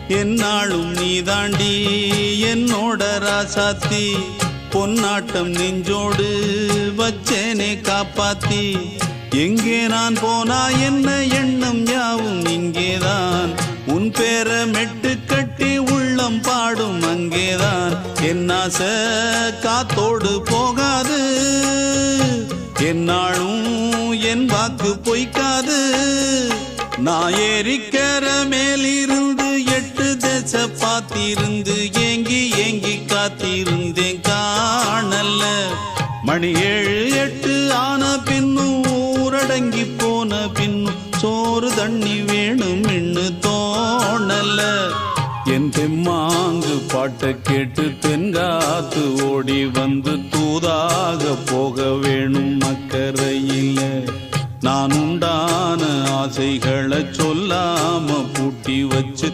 என்னாலும் நீதாண்டி என்னோட ராசாத்தி பொன்னாட்டம் நெஞ்சோடு வச்சேனே காப்பாத்தி எங்கே நான் போனா என்ன எண்ணம் யாவும் இங்கேதான் உன் பேர மெட்டு கட்டி உள்ளம் பாடும் அங்கேதான் என் ஆசை காத்தோடு போகாது என்னாலும் என் வாக்கு பொய்க்காது நான் ஏறிக்கிற மேலிருந்து 8 தேச பார்த்திருந்து ஏங்கி ஏங்கி காத்திருந்தேன் காணல்ல மணி 7 8 ஆன பின்னும் ஊரடங்கி போன பின்னும் சோறு தண்ணி வேணும் இன்னு தோணல என் தெம்மாங்கு பாட்டை கேட்டு தென்காத்து ஓடி வந்து தூதாக போக வேணும் அக்கறையில நான் உண்டான ஆசைகளை சொல்லாம பூட்டி வச்சு